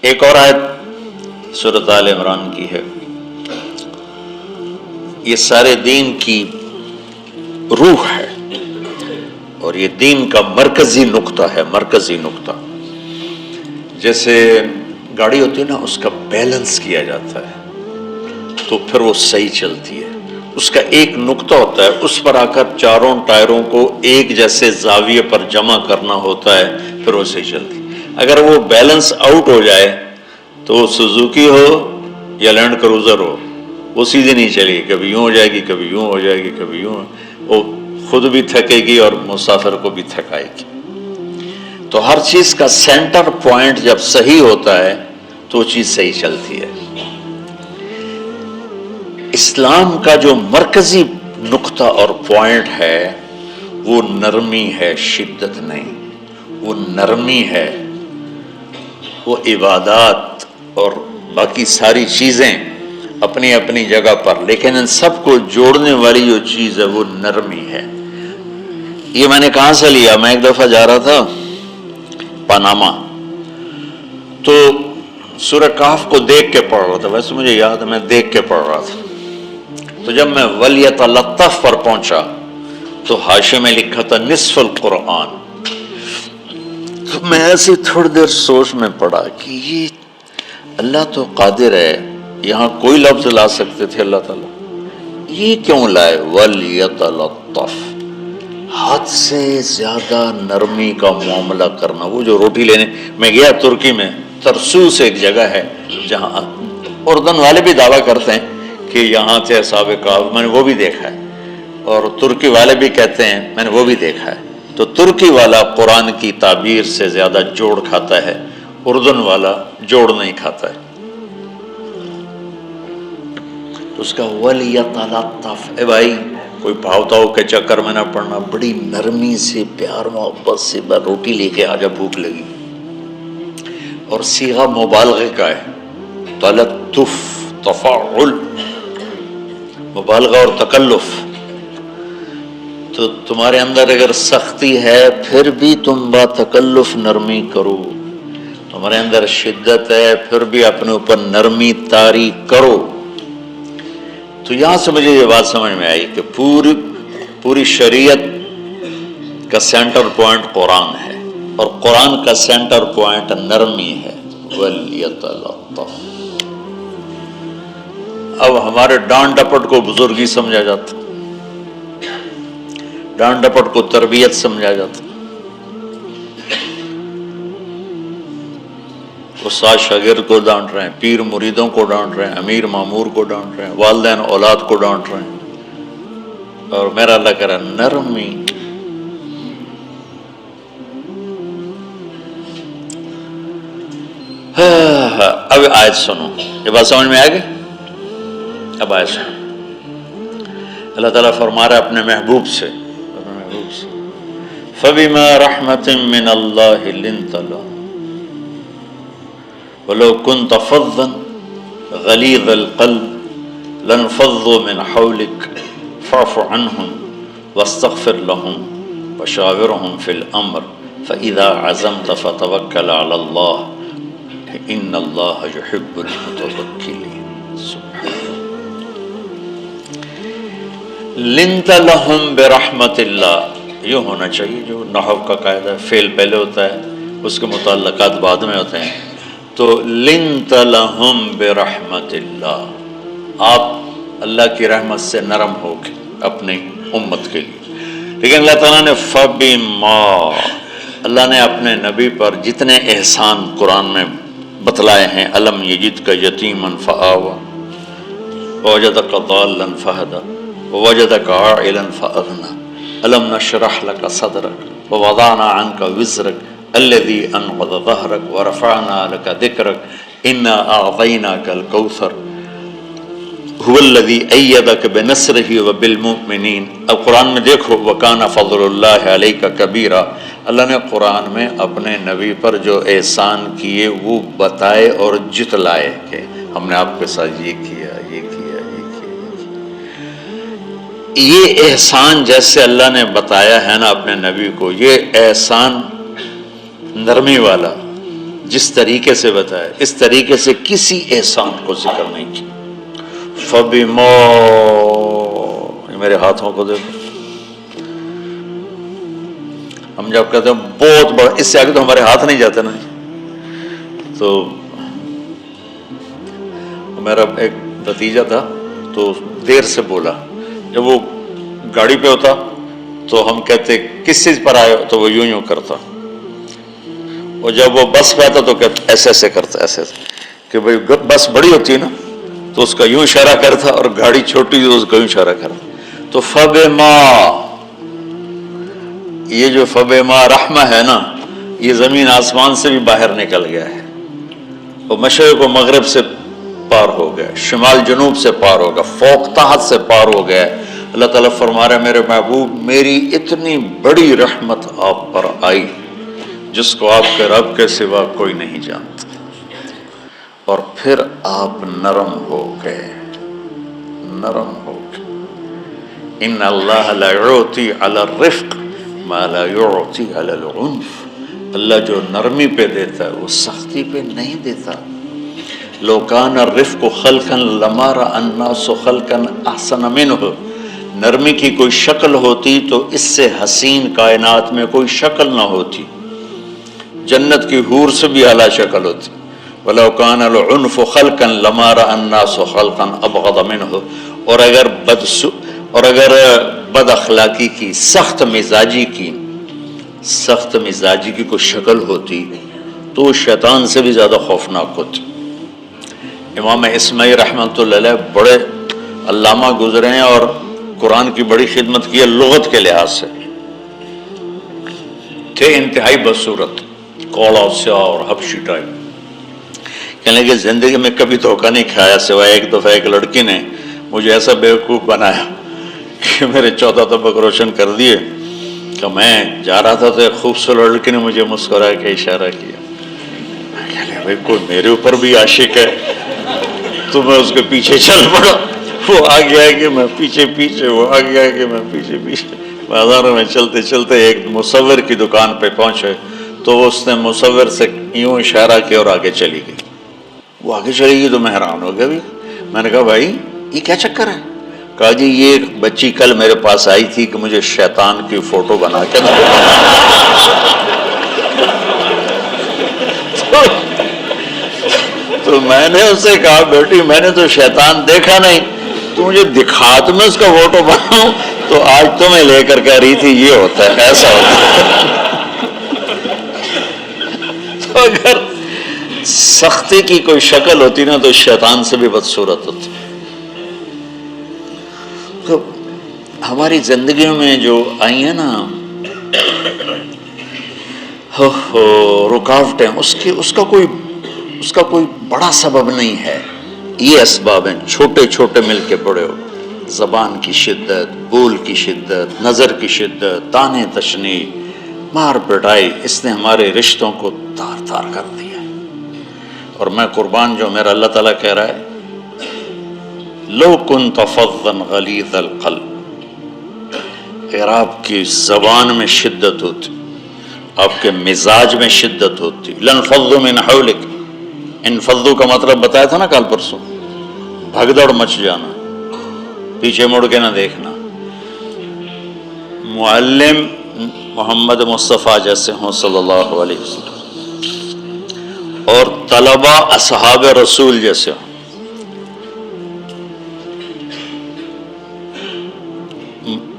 ایک اور آیت سورۃ آل عمران کی ہے، یہ سارے دین کی روح ہے اور یہ دین کا مرکزی نقطہ ہے، مرکزی نقطہ۔ جیسے گاڑی ہوتی ہے نا، اس کا بیلنس کیا جاتا ہے تو پھر وہ صحیح چلتی ہے۔ اس کا ایک نقطہ ہوتا ہے، اس پر آ کر چاروں ٹائروں کو ایک جیسے زاویے پر جمع کرنا ہوتا ہے، پھر وہ صحیح چلتی ہے۔ اگر وہ بیلنس آؤٹ ہو جائے تو وہ سوزوکی ہو یا لینڈ کروزر ہو، وہ سیدھی نہیں چلے گی، کبھی یوں ہو جائے گی، کبھی یوں ہو جائے گی، کبھی یوں، وہ خود بھی تھکے گی اور مسافر کو بھی تھکائے گی۔ تو ہر چیز کا سینٹر پوائنٹ جب صحیح ہوتا ہے تو وہ چیز صحیح چلتی ہے۔ اسلام کا جو مرکزی نقطہ اور پوائنٹ ہے وہ نرمی ہے، شدت نہیں، وہ نرمی ہے، وہ عبادات اور باقی ساری چیزیں اپنی اپنی جگہ پر، لیکن ان سب کو جوڑنے والی جو چیز ہے وہ نرمی ہے۔ یہ میں نے کہاں سے لیا؟ میں ایک دفعہ جا رہا تھا پاناما، تو سورہ کہف کو دیکھ کے پڑھ رہا تھا، ویسے مجھے یاد ہے میں دیکھ کے پڑھ رہا تھا۔ تو جب میں وَلْيَتَلَطَّفْ پر پہنچا تو حاشیے میں لکھا تھا نصف القرآن۔ تو میں ایسی تھوڑی دیر سوچ میں پڑا کہ یہ اللہ تو قادر ہے، یہاں کوئی لفظ لا سکتے تھے اللہ تعالیٰ، یہ کیوں لائے وَلْيَتَلَطَّفْ؟ حد سے زیادہ نرمی کا معاملہ کرنا۔ وہ جو روٹی لینے میں گیا ترکی میں، ترسوس ایک جگہ ہے جہاں اردن والے بھی دعویٰ کرتے ہیں کہ یہاں تھے اصحاب کہف، میں نے وہ بھی دیکھا ہے، اور ترکی والے بھی کہتے ہیں میں نے وہ بھی دیکھا ہے۔ تو ترکی والا قرآن کی تعبیر سے زیادہ جوڑ کھاتا ہے، اردن والا جوڑ نہیں کھاتا ہے۔ تو اس کا وَلْيَتَلَطَّفْ، اے بھائی کوئی بھاؤ تاؤ کے چکر میں نہ پڑنا، بڑی نرمی سے پیار محبت سے روٹی لے کے آجا، بھوک لگی۔ اور صیغہ مبالغے کا ہے، تلطف، تفاعل، مبالغہ اور تکلف۔ تو تمہارے اندر اگر سختی ہے پھر بھی تم با تکلف نرمی کرو، تمہارے اندر شدت ہے پھر بھی اپنے اوپر نرمی طاری کرو۔ تو یہاں سے مجھے یہ بات سمجھ میں آئی کہ پوری شریعت کا سینٹر پوائنٹ قرآن ہے، اور قرآن کا سینٹر پوائنٹ نرمی ہے، وَلْيَتَلَطَّفْ۔ اب ہمارے ڈانٹ ڈپٹ کو بزرگی سمجھا جاتا، ڈانٹ ڈپٹ کو تربیت سمجھا جاتا، استاد شاگرد کو ڈانٹ رہے ہیں، پیر مریدوں کو ڈانٹ رہے ہیں، امیر مامور کو ڈانٹ رہے ہیں، والدین اولاد کو ڈانٹ رہے ہیں، اور میرا اللہ کہہ رہا ہے نرمی۔ اب آیت سنو، یہ بات سمجھ میں آ گئی؟ اب آیت سنو، اللہ تعالیٰ فرما رہا ہے اپنے محبوب سے، فَبِمَا رَحْمَةٍ مِّنَ اللَّهِ لِنْتَ لَهُمْ وَلَوْ كُنْتَ فَظًّا غَلِيظَ الْقَلْبِ لَانفَضُّوا مِنْ حَوْلِكَ فَاعْفُ عَنْهُمْ وَاسْتَغْفِرْ لَهُمْ وَشَاوِرْهُمْ فِي الْأَمْرِ فَإِذَا عَزَمْتَ فَتَوَكَّلْ عَلَى اللَّهِ إِنَّ اللَّهَ يُحِبُّ الْمُتَوَكِّلِينَ۔ سبحان لِنْتَ لَهُمْ بِرَحْمَةِ اللَّهِ، یوں ہونا چاہیے، جو نحو کا قاعدہ ہے، فعل پہلے ہوتا ہے اس کے متعلقات بعد میں ہوتے ہیں۔ تو لِنْتَ لَهُمْ بِرَحْمَةِ اللَّهِ، آپ اللہ کی رحمت سے نرم ہو کے اپنی امت کے لیے۔ لیکن اللہ تعالیٰ نے فَبِمَا، اللہ نے اپنے نبی پر جتنے احسان قرآن میں بتلائے ہیں، أَلَمْ يَجِدْكَ يَتِيمًا فَآوَىٰ وَوَجَدَكَ ضَالًّا فَهَدَىٰ وَوَجَدَكَ عَائِلًا فَأَغْنَىٰ أَلَمْ نَشْرَحْ لَكَ صَدْرَكَ وَوَضَعْنَا عَنْكَ وِزْرَكَ الَّذِي أَنقَضَ ظَهْرَكَ وَرَفَعْنَا لَكَ ذِكْرَكَ إِنَّا أَعْطَيْنَاكَ الْكَوْثَرَ هُوَ الَّذِي أَيَّدَكَ بِنَصْرِهِ وَبِالْمُؤْمِنِينَ۔ اب قرآن میں دیکھو وَكَانَ فَضْلُ اللَّهِ عَلَيْكَ كَبِيرًا، اللہ نے قرآن میں اپنے نبی پر جو احسان کیے وہ بتائے اور جتلائے کہ ہم نے آپ کے ساتھ یہ کیا، یہ کیا، یہ کیا۔ یہ احسان جیسے اللہ نے بتایا ہے نا اپنے نبی کو، یہ احسان نرمی والا جس طریقے سے بتایا اس طریقے سے کسی احسان کو ذکر نہیں کیا. فبما، میرے ہاتھوں کو دیکھو، ہم جب کہتے ہیں بہت بڑا، اس سے آگے تو ہمارے ہاتھ نہیں جاتے نا. تو میرا ایک بھتیجا تھا تو دیر سے بولا، جب وہ گاڑی پہ ہوتا تو ہم کہتے کس چیز پر آئے ہو، تو وہ یوں یوں کرتا، اور جب وہ بس پہ آتا تو کہتا ایسے ایسے کرتا، ایسے ایسے، کہ بھائی بس بڑی ہوتی ہے نا تو اس کا یوں اشارہ کرتا، اور گاڑی چھوٹی تو اس کا یوں اشارہ کرتا. تو فبما، یہ جو فبما رحمہ ہے نا، یہ زمین آسمان سے بھی باہر نکل گیا ہے، وہ مشرق و مغرب سے پار ہو گیا، شمال جنوب سے پار ہو گیا، فوق تحت سے پار ہو گیا. اللہ تعالیٰ فرما رہا ہے میرے محبوب میری اتنی بڑی رحمت آپ پر آئی جس کو آپ کے رب کے سوا کوئی نہیں جانتا، اور پھر آپ نرم ہو گئے، نرم ہو گئے. ان اللہ لا یعطی علی الرفق ما لا یعطی علی العنف. اللہ جو نرمی پہ دیتا ہے وہ سختی پہ نہیں دیتا. لو کان الرفق خلقا لما رأى الناس خلقا احسن منه. نرمی کی کوئی شکل ہوتی تو اس سے حسین کائنات میں کوئی شکل نہ ہوتی، جنت کی حور سے بھی اعلیٰ شکل ہوتی. ولو کان العنف خلقا لما رأى الناس خلقا ابغض منه. اور اگر بد اخلاقی کی، سخت مزاجی کی کوئی شکل ہوتی تو وہ شیطان سے بھی زیادہ خوفناک ہوتی. امام اسماعیل رحمۃ اللہ علیہ بڑے علامہ گزرے ہیں اور قرآن کی بڑی خدمت کی ہے لغت کے لحاظ سے، تھے انتہائی بدصورت، کوڑا سیاہ اور حبشی ٹائپ. کہنے لگے زندگی میں کبھی دھوکہ نہیں کھایا سوائے ایک دفعہ ایک لڑکی نے مجھے ایسا بیوقوف بنایا کہ میرے 14 طبق روشن کر دیے کہ میں جا رہا تھا تو ایک خوبصورت لڑکی نے مجھے مسکرا کے اشارہ کیا. میں کہہ لیا بھائی کوئی میرے اوپر بھی عاشق ہے، تو میں اس کے پیچھے چل پڑا. وہ آگے آگے میں پیچھے پیچھے، وہ آگے آگے میں پیچھے پیچھے. بازاروں میں چلتے چلتے ایک مصور کی دکان پہ پہنچے تو اس نے مصور سے یوں اشارہ کیا اور آگے چلی گئی. وہ آگے چلی گئی تو میں حیران ہو گیا. بھی میں نے کہا بھائی یہ کیا چکر ہے؟ کہا جی یہ ایک بچی کل میرے پاس آئی تھی کہ مجھے شیطان کی فوٹو بنا کے تو میں نے اس سے کہا بیٹی میں نے تو شیطان دیکھا نہیں، تو مجھے دکھا تو میں اس کا فوٹو بناؤں. تو آج تو میں لے کر کہہ رہی تھی یہ ہوتا ہے، ایسا ہوتا ہے. تو اگر سختی کی کوئی شکل ہوتی نا تو شیطان سے بھی بدصورت ہوتی. تو ہماری زندگیوں میں جو آئی ہیں نا رکاوٹیں، اس کا کوئی بڑا سبب نہیں ہے. یہ اسباب ہیں چھوٹے چھوٹے مل کے بڑے ہو. زبان کی شدت، بول کی شدت، نظر کی شدت، تانے تشنی، مار پٹائی، اس نے ہمارے رشتوں کو تار تار کر دیا. اور میں قربان جو میرا اللہ تعالیٰ کہہ رہا ہے لو کنت فظا غلیظ القلب، اگر آپ کی زبان میں شدت ہوتی، آپ کے مزاج میں شدت ہوتی، لانفضوا من حولک. انفضوا کا مطلب بتایا تھا نا کل پرسوں، بھگدڑ مچ جانا، پیچھے مڑ کے نہ دیکھنا. معلم محمد مصطفیٰ جیسے ہوں صلی اللہ علیہ وسلم، اور طلبہ اصحاب رسول جیسے ہوں.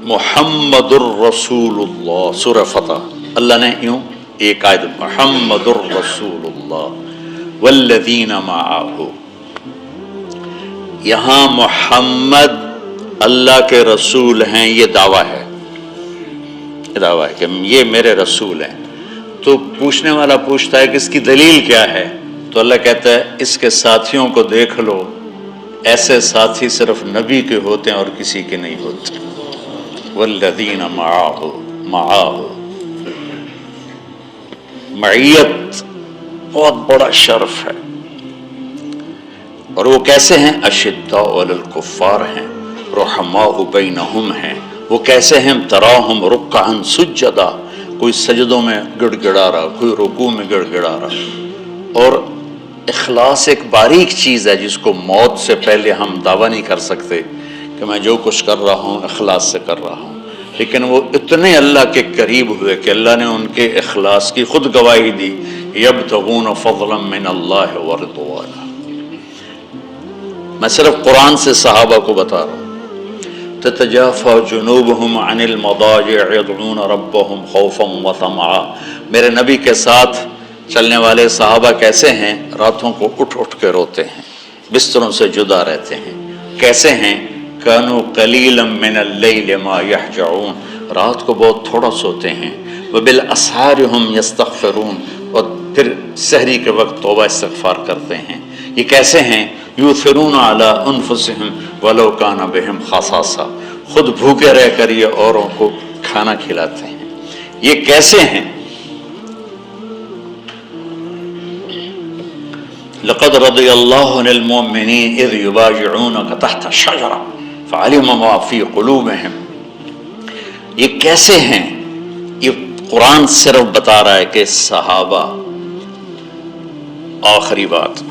محمد الرسول اللہ، سورہ فتح اللہ نے یوں ایک آیت محمد الرسول اللہ والذین معہ. یہاں محمد اللہ کے رسول ہیں، یہ دعویٰ ہے، یہ دعویٰ ہے کہ یہ میرے رسول ہیں. تو پوچھنے والا پوچھتا ہے کہ اس کی دلیل کیا ہے؟ تو اللہ کہتا ہے اس کے ساتھیوں کو دیکھ لو، ایسے ساتھی صرف نبی کے ہوتے ہیں اور کسی کے نہیں ہوتے. والذین معہ، معیت بہت بڑا شرف ہے. اور وہ کیسے ہیں؟ اشداء علی الکفار ہیں، رحماء بینہم ہیں. وہ کیسے ہیں؟ تراہم رکعا سجدا، کوئی سجدوں میں گڑ گڑا رہا، کوئی رکوع میں گڑ گڑا رہا. اور اخلاص ایک باریک چیز ہے جس کو موت سے پہلے ہم دعویٰ نہیں کر سکتے کہ میں جو کچھ کر رہا ہوں اخلاص سے کر رہا ہوں، لیکن وہ اتنے اللہ کے قریب ہوئے کہ اللہ نے ان کے اخلاص کی خود گواہی دی، یبتغون فضلا من اللہ ورضوانا۔ میں صرف قرآن سے صحابہ کو بتا رہا ہوں، تتجافى جنوبهم عن المضاجع يدعون ربهم خوفا وطمعا۔ میرے نبی کے ساتھ چلنے والے صحابہ کیسے ہیں؟ راتوں کو اٹھ اٹھ کے روتے ہیں، بستروں سے جدا رہتے ہیں۔ کیسے ہیں؟ كانوا قليلا من الليل ما يهجعون، رات کو بہت تھوڑا سوتے ہیں۔ وبالاسحار هم يستغفرون، اور پھر سحری کے وقت توبہ استغفار کرتے ہیں۔ یہ کیسے ہیں؟ یؤثرون علی انفسهم ولو کان بهم خصاصہ، خود بھوکے رہ کر یہ اوروں کو کھانا کھلاتے ہیں۔ یہ کیسے ہیں؟ لقد رضی اللہ عن المؤمنین اذ یبایعونک تحت الشجرہ فعلم ما فی قلوبهم۔ یہ کیسے ہیں؟ یہ قرآن صرف بتا رہا ہے کہ صحابہ، آخری بات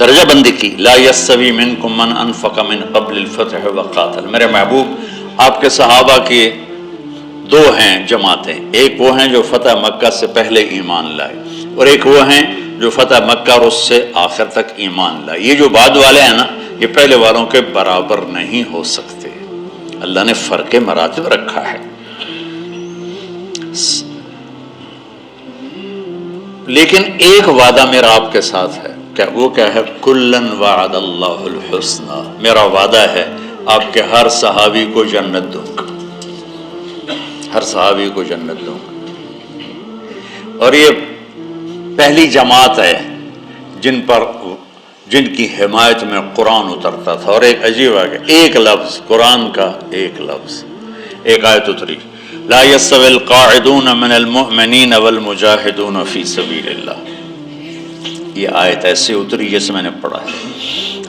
درجہ بندی کی، لا یستوی منکم من انفق من قبل الفتح وقاتل۔ میرے محبوب، آپ کے صحابہ کے دو ہیں جماعتیں، ایک وہ ہیں جو فتح مکہ سے پہلے ایمان لائے، اور ایک وہ ہیں جو فتح مکہ اور اس سے آخر تک ایمان لائے۔ یہ جو بعد والے ہیں نا، یہ پہلے والوں کے برابر نہیں ہو سکتے، اللہ نے فرق مراتب رکھا ہے۔ لیکن ایک وعدہ میرا آپ کے ساتھ ہے، وہ کیا ہے؟ کلن وعد اللہ الحسنى، میرا وعدہ ہے آپ کے ہر صحابی کو جنت دوں گا، ہر صحابی کو جنت دوں گا۔ اور یہ پہلی جماعت ہے جن کی حمایت میں قرآن اترتا تھا۔ اور ایک عجیب ہے، ایک لفظ قرآن کا، ایک لفظ، ایک آیت اتری، لا يستوي القاعدون من المؤمنین والمجاہدون فی سبیل اللہ۔ یہ آیت ایسے اتری جیسے میں نے پڑھا ہے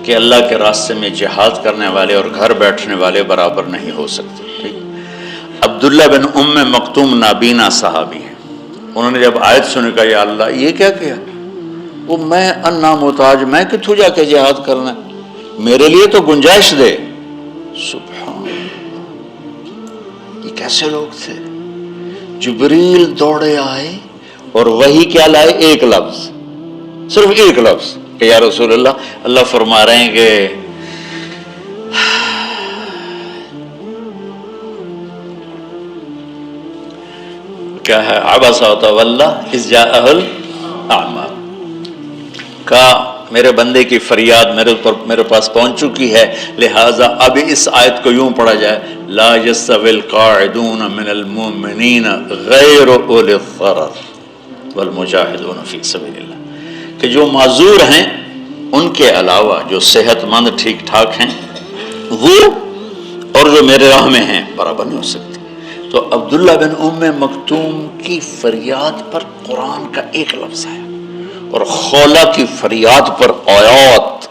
کہ اللہ کے راستے میں جہاد کرنے والے اور گھر بیٹھنے والے برابر نہیں ہو سکتے۔ ٹھیک، عبداللہ بن ام مکتوم نابینا صحابی ہیں، انہوں نے جب آیت سنی کہا یا اللہ یہ کیا کیا؟ وہ میں انا محتاج، میں کتوں جا کے جہاد کرنا ہے، میرے لیے تو گنجائش دے۔ سبحان اللہ، یہ کیسے لوگ تھے؟ جبریل دوڑے آئے اور وہی کیا لائے؟ ایک لفظ، صرف ایک لفظ کہ یا رسول اللہ، اللہ فرما رہے ہیں کہ کیا ہے؟ عبس وتولی اذ جاءہ الاعمی، کہا میرے بندے کی فریاد میرے پاس پہنچ چکی ہے، لہٰذا اب اس آیت کو یوں پڑھا جائے، لا یستوی القاعدون من المؤمنین غیر اولی الضرر والمجاہدون فی سبیل اللہ، کہ جو معذور ہیں ان کے علاوہ جو صحت مند ٹھیک ٹھاک ہیں وہ اور جو میرے راہ میں ہیں برابر نہیں ہو سکتے۔ تو عبداللہ بن ام مکتوم کی فریاد پر قرآن کا ایک لفظ ہے، اور خولہ کی فریاد پر آیات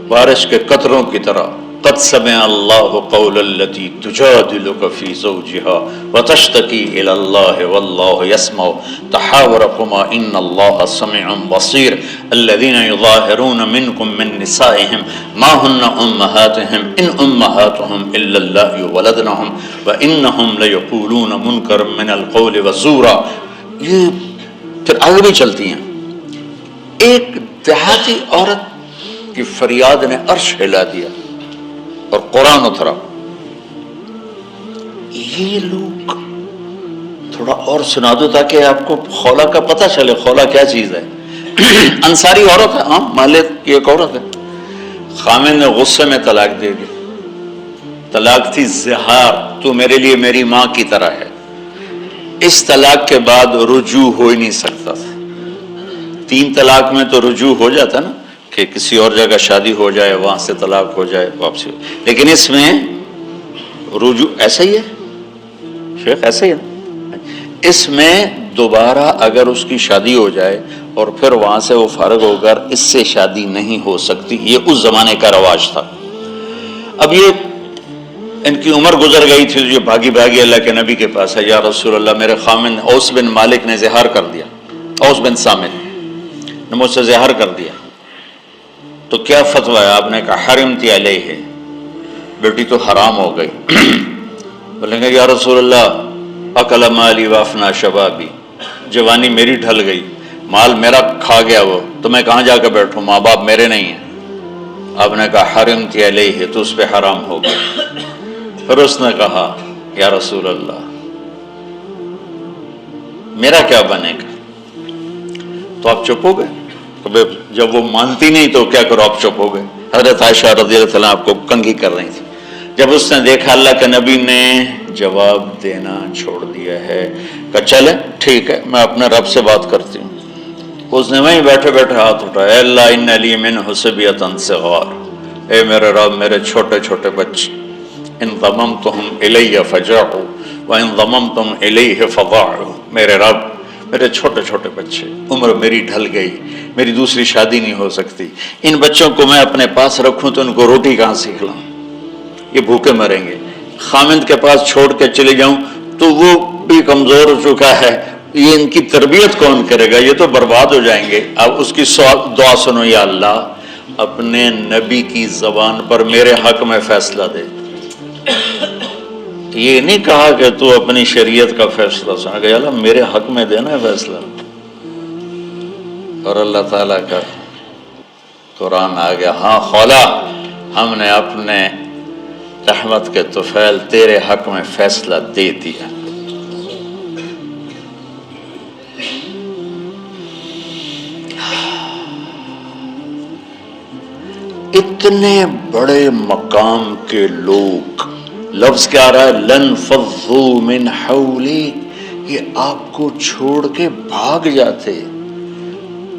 بارش کے قطروں کی طرح، قد سمع اللہ قول التی تجادلک فی زوجہا وتشتکی الی اللہ واللہ یسمع تحاورکما ان اللہ سمیع بصیر الذین یظاہرون منکم من نسائہم ما ہن امہاتہم ان امہاتہم الا اللہ ولدنہم وانہم لیقولون منکر من القول وزورا۔ یہ پھر آگے بھی چلتی ہیں۔ ایک دیہاتی عورت کی فریاد نے عرش ہلا دیا اور قرآن اترا۔ یہ لوگ تھوڑا اور سنا دو تاکہ آپ کو خولہ کا پتہ چلے، خولہ کیا چیز ہے۔ انصاری عورت ہے، ہاں مالک کی ایک عورت ہے، خامن نے غصے میں طلاق دے دی، طلاق تھی زہار، تو میرے لیے میری ماں کی طرح ہے۔ اس طلاق کے بعد رجوع ہو ہی نہیں سکتا تھا۔ 3 طلاق میں تو رجوع ہو جاتا نا، کہ کسی اور جگہ شادی ہو جائے، وہاں سے طلاق ہو جائے، واپسی ہو، لیکن اس میں رجوع ایسا ہی ہے شیخ، ایسا ہی ہے، اس میں دوبارہ اگر اس کی شادی ہو جائے اور پھر وہاں سے وہ فارغ ہو کر اس سے شادی نہیں ہو سکتی، یہ اس زمانے کا رواج تھا۔ اب یہ ان کی عمر گزر گئی تھی، یہ بھاگی بھاگی اللہ کے نبی کے پاس ہے، یا رسول اللہ میرے خامن اوس بن مالک نے زہار کر دیا، اوس بن صامت نے مجھ سے زہر کر دیا، تو کیا فتویٰ ہے؟ آپ نے کہا حرمتی علیہ، بیٹی تو حرام ہو گئی۔ بولیں گے یا رسول اللہ اکل مالی وافنا شبابی، جوانی میری ڈھل گئی، مال میرا کھا گیا وہ، تو میں کہاں جا کے بیٹھوں، ماں باپ میرے نہیں ہیں۔ آپ نے کہا حرمتی علیہ، تو اس پہ حرام ہو گئی۔ پھر اس نے کہا یا رسول اللہ میرا کیا بنے گا؟ تو آپ چپ ہو گئے؟ جب وہ مانتی نہیں تو کیا کرو، آپ چپ ہو گئے۔ حضرت عائشہ رضی اللہ عنہا آپ کو کنگھی کر رہی تھی۔ جب اس نے دیکھا اللہ کے نبی نے جواب دینا چھوڑ دیا ہے، کہا چلے ٹھیک ہے میں اپنے رب سے بات کرتی ہوں۔ اس نے وہیں بیٹھے بیٹھے ہاتھ اٹھایا، اے اللہ ان لی منہ صبیۃ صغار، اے میرے رب میرے چھوٹے چھوٹے بچے، ان ضممتہم الی فجعوا وان ضممتم الیہ فضاعوا، میرے رب میرے چھوٹے چھوٹے بچے، عمر میری ڈھل گئی، میری دوسری شادی نہیں ہو سکتی، ان بچوں کو میں اپنے پاس رکھوں تو ان کو روٹی کہاں سے کھلاؤں، یہ بھوکے مریں گے۔ خامند کے پاس چھوڑ کے چلے جاؤں تو وہ بھی کمزور ہو چکا ہے، یہ ان کی تربیت کون کرے گا، یہ تو برباد ہو جائیں گے۔ اب اس کی دعا سنو، یا اللہ اپنے نبی کی زبان پر میرے حق میں فیصلہ دے۔ یہ نہیں کہا کہ تو اپنی شریعت کا فیصلہ سنا، کہ اللہ میرے حق میں دینا ہے فیصلہ۔ اور اللہ تعالیٰ کا قرآن آ گیا، ہاں خولا ہم نے اپنے رحمت کے طفیل تیرے حق میں فیصلہ دے دیا۔ اتنے بڑے مقام کے لوگ، لفظ کیا آ رہا ہے، لن فضوا من حولی، یہ آپ کو چھوڑ کے بھاگ جاتے۔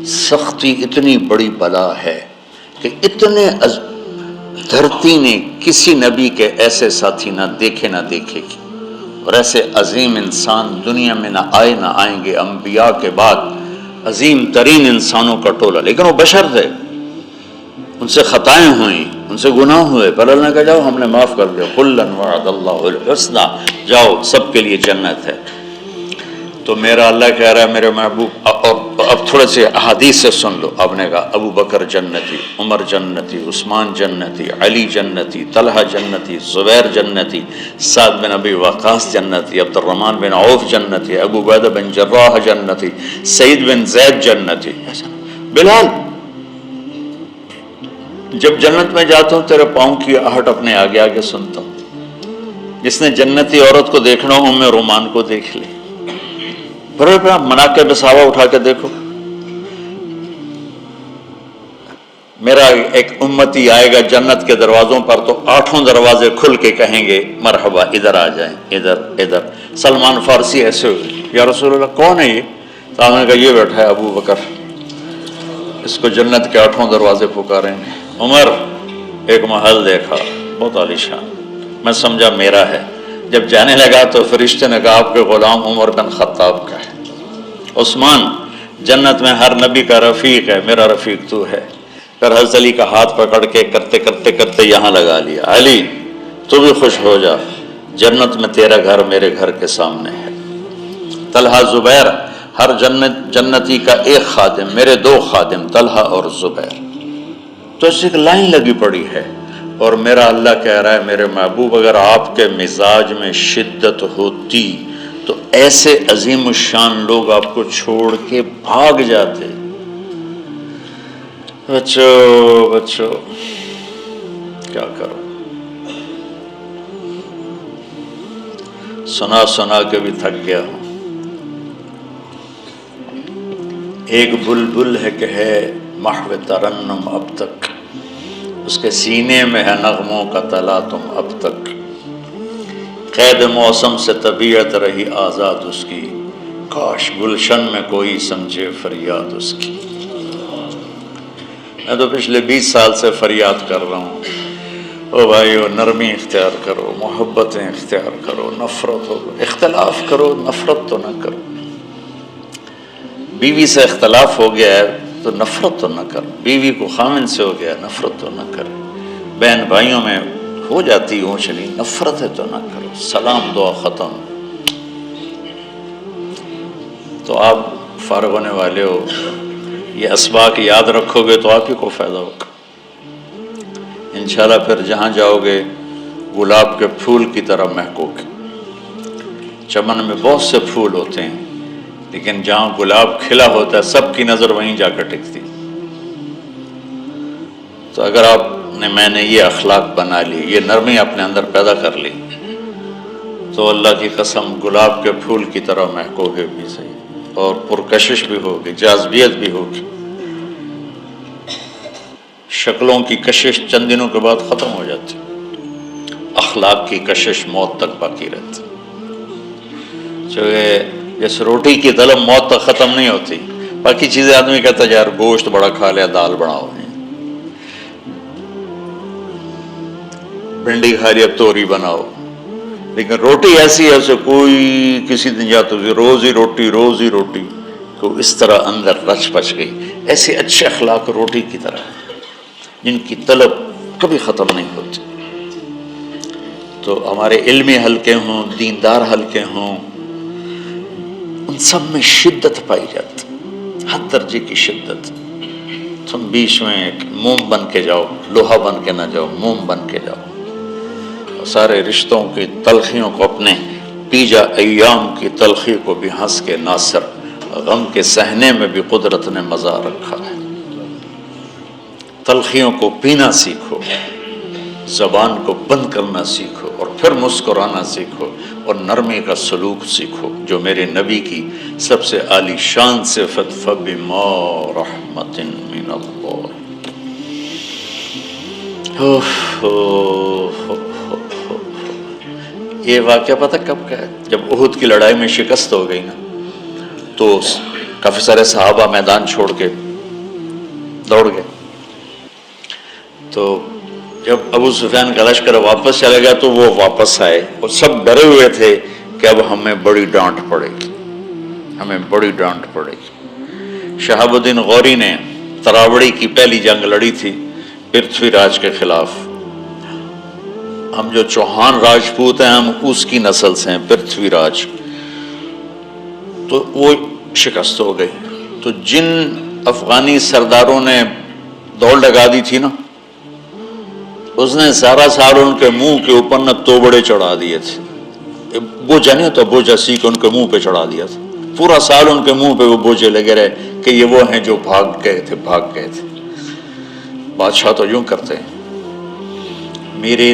سختی اتنی بڑی بلا ہے کہ اتنے دھرتی نے کسی نبی کے ایسے ساتھی نہ دیکھے نہ دیکھے گی، اور ایسے عظیم انسان دنیا میں نہ آئیں گے انبیاء کے بعد، عظیم ترین انسانوں کا ٹولہ، لیکن وہ بشر تھے، ان سے خطائیں ہوئیں، ان سے گناہ ہوئے، پر اللہ نے کہا جاؤ ہم نے معاف کر دیا، کلا وعد اللہ الحسنی، جاؤ سب کے لیے جنت ہے۔ تو میرا اللہ کہہ رہا ہے میرے محبوب، اب تھوڑے سے احادیث سے سن لو۔ آپ نے کہا ابو بکر جنتی، عمر جنتی، عثمان جنتی، علی جنتی، طلحہ جنتی، زبیر جنتی، سعد بن ابی وقاص جنتی، عبد الرحمن بن عوف جنتی، ابو عبیدہ بن جراح جنتی، سعید بن زید جنتی، بلال جب جنت میں جاتا ہوں تیرے پاؤں کی آہٹ اپنے آگے آگے سنتا ہوں۔ جس نے جنتی عورت کو دیکھنا ہو ام رومان کو دیکھ لے، بڑے بڑا مناقب صحابہ اٹھا کے دیکھو۔ میرا ایک امتی آئے گا جنت کے دروازوں پر تو 8 دروازے کھل کے کہیں گے مرحبا ادھر آ جائیں، ادھر ادھر۔ سلمان فارسی ایسے ہوئے، یا رسول اللہ کون ہے یہ؟ تو آپ نے کہا یہ بیٹھا ہے ابو بکر، اس کو جنت کے 8 دروازے پکاریں گے۔ عمر ایک محل دیکھا بہت عالیشان، میں سمجھا میرا ہے، جب جانے لگا تو فرشتے نے کہا آپ کے غلام عمر بن خطاب کا ہے۔ عثمان جنت میں ہر نبی کا رفیق ہے، میرا رفیق تو ہے۔ پھر حضرت علی کا ہاتھ پکڑ کے کرتے کرتے کرتے یہاں لگا لیا، علی تو بھی خوش ہو جا، جنت میں تیرا گھر میرے گھر کے سامنے ہے۔ طلحہ زبیر، ہر جنتی کا ایک خادم، میرے 2 خادم طلحہ اور زبیر۔ تو اس ایک لائن لگی پڑی ہے، اور میرا اللہ کہہ رہا ہے میرے محبوب اگر آپ کے مزاج میں شدت ہوتی تو ایسے عظیم الشان لوگ آپ کو چھوڑ کے بھاگ جاتے۔ بچو کیا کرو، سنا سنا کے بھی تھک گیا ہوں۔ ایک بلبل ہے کہ ہے محو ترنم اب تک، اس کے سینے میں ہے نغموں کا تلاطم اب تک، قید موسم سے طبیعت رہی آزاد اس کی، کاش گلشن میں کوئی سمجھے فریاد اس کی۔ میں تو پچھلے 20 سال سے فریاد کر رہا ہوں، او بھائیو نرمی اختیار کرو، محبتیں اختیار کرو، نفرت ہو، اختلاف کرو، نفرت تو نہ کرو۔ بیوی سے اختلاف ہو گیا ہے تو نفرت تو نہ کرو، بیوی کو خامن سے ہو گیا نفرت تو نہ کرو، بہن بھائیوں میں ہو جاتی اونچ نیچ، نفرت ہے تو نہ کرو، سلام دعا ختم۔ تو آپ فارغ ہونے والے ہو، یہ اسباق یاد رکھو گے تو آپ ہی کو فائدہ ہوگا انشاءاللہ۔ پھر جہاں جاؤ گے گلاب کے پھول کی طرح مہکو گے۔ چمن میں بہت سے پھول ہوتے ہیں، لیکن جہاں گلاب کھلا ہوتا ہے سب کی نظر وہیں جا کر ٹکتی۔ تو اگر آپ نے، میں نے یہ اخلاق بنا لی، یہ نرمی اپنے اندر پیدا کر لی، تو اللہ کی قسم گلاب کے پھول کی طرح مہکو گے بھی صحیح، اور پرکشش بھی ہوگی، جاذبیت بھی ہوگی۔ شکلوں کی کشش چند دنوں کے بعد ختم ہو جاتی، اخلاق کی کشش موت تک باقی رہتی۔ جیسے روٹی کی طلب موت تک ختم نہیں ہوتی، باقی چیزیں آدمی کہتا ہے یار گوشت بڑا کھا لیا، دال بناؤ، بھنڈی کھا لیا توری بناؤ، لیکن روٹی ایسی ہے اسے کوئی کسی دن جاتا ہے روز ہی روٹی، روز ہی روٹی، تو اس طرح اندر رچ پچ گئی۔ ایسے اچھے اخلاق روٹی کی طرح جن کی طلب کبھی ختم نہیں ہوتی۔ تو ہمارے علمی حلقے ہوں، دیندار حلقے ہوں، ان سب میں شدت پائی جاتی، ہر درجے کی شدت۔ تم بیچ میں ایک موم بن کے جاؤ، لوہا بن کے نہ جاؤ، موم بن کے جاؤ، اور سارے رشتوں کی تلخیوں کو اپنے پی جا، ایام کی تلخی کو بھی ہنس کے ناصر، غم کے سہنے میں بھی قدرت نے مزہ رکھا ہے۔ تلخیوں کو پینا سیکھو، زبان کو بند کرنا سیکھو، اور پھر مسکرانا سیکھو، اور نرمی کا سلوک سیکھو، جو میرے نبی کی سب سے عالی شان صفت فَبِمَا رَحْمَةٍ مِّنَ اللَّهِ۔ یہ واقعہ پتہ کب کا ہے؟ جب احد کی لڑائی میں شکست ہو گئی نا، تو کافی سارے صحابہ میدان چھوڑ کے دوڑ گئے۔ تو جب ابو سفیان کا لشکر واپس چلے گیا تو وہ واپس آئے، اور سب ڈرے ہوئے تھے کہ اب ہمیں بڑی ڈانٹ پڑے گی، ہمیں بڑی ڈانٹ پڑے گی۔ شہاب الدین غوری نے تراوڑی کی پہلی جنگ لڑی تھی پرتھوی راج کے خلاف۔ ہم جو چوہان راجپوت ہیں، ہم اس کی نسل سے ہیں، پرتھوی راج، تو وہ شکست ہو گئی۔ تو جن افغانی سرداروں نے دوڑ لگا دی تھی نا، اس نے سارا سال ان کے منہ کے اوپر نہ توبڑے چڑھا دیے تھے، بوجھا نہیں ہوتا، بوجھا سیکھ ان کے منہ پہ چڑھا دیا تھا، پورا سال ان کے منہ پہ وہ بوجھے لگے رہے کہ یہ وہ ہیں جو بھاگ گئے تھے، بھاگ گئے تھے۔ بادشاہ تو یوں کرتے ہیں۔ میرے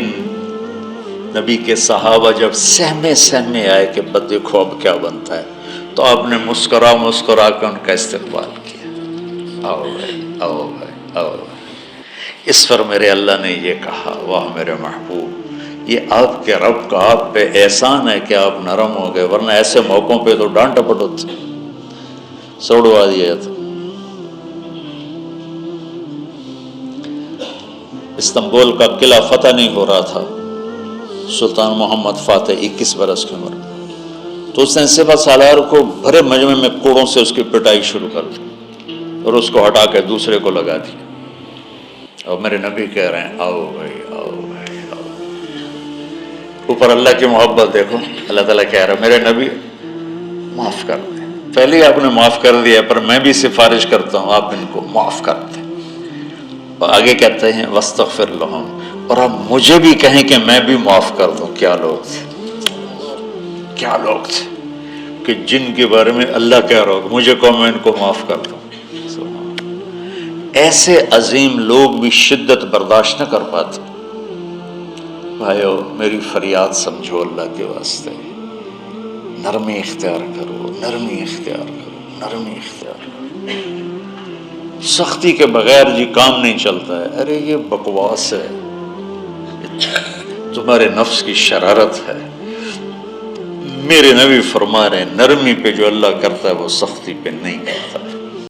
نبی کے صحابہ جب سہمے آئے کہ بس دیکھو اب کیا بنتا ہے، تو آپ نے مسکرا کے ان کا استقبال کیا، آؤ بھائی، آؤ بھائی، آؤ بھائی۔ اس پر میرے اللہ نے یہ کہا، واہ میرے محبوب، یہ آپ کے رب کا آپ پہ احسان ہے کہ آپ نرم ہو گئے، ورنہ ایسے موقعوں پہ تو ڈانٹ ڈپٹ ہوتی، سوڑوا دیا جاتا۔ استنبول کا قلعہ فتح نہیں ہو رہا تھا، سلطان محمد فاتح 21 برس کی عمر، تو اس نے سپہ سالار کو بھرے مجمع میں کوڑوں سے اس کی پٹائی شروع کر دی، اور اس کو ہٹا کے دوسرے کو لگا دیا۔ اور میرے نبی کہہ رہے ہیں آؤ بھائی، آؤ بھائی، آؤ۔ اوپر اللہ کی محبت دیکھو، اللہ تعالیٰ کہہ رہا ہے میرے نبی معاف کر دیں، پہلے ہی آپ نے معاف کر دیا، پر میں بھی سفارش کرتا ہوں آپ ان کو معاف کر دیں۔ اور آگے کہتے ہیں وَاسْتَغْفِرْ لَهُمْ، اور آپ مجھے بھی کہیں کہ میں بھی معاف کر دوں۔ کیا لوگ تھے، کیا لوگ تھے کہ جن کے بارے میں اللہ کہہ رہا ہو مجھے کہو میں ان کو معاف کر دوں۔ ایسے عظیم لوگ بھی شدت برداشت نہ کر پاتے۔ بھائیو میری فریاد سمجھو اللہ کے واسطے، نرمی اختیار کرو، نرمی اختیار کرو، نرمی اختیار کرو۔ سختی کے بغیر جی کام نہیں چلتا ہے، ارے یہ بکواس ہے، تمہارے نفس کی شرارت ہے۔ میرے نبی فرما رہے ہیں نرمی پہ جو اللہ کرتا ہے وہ سختی پہ نہیں کرتا ہے۔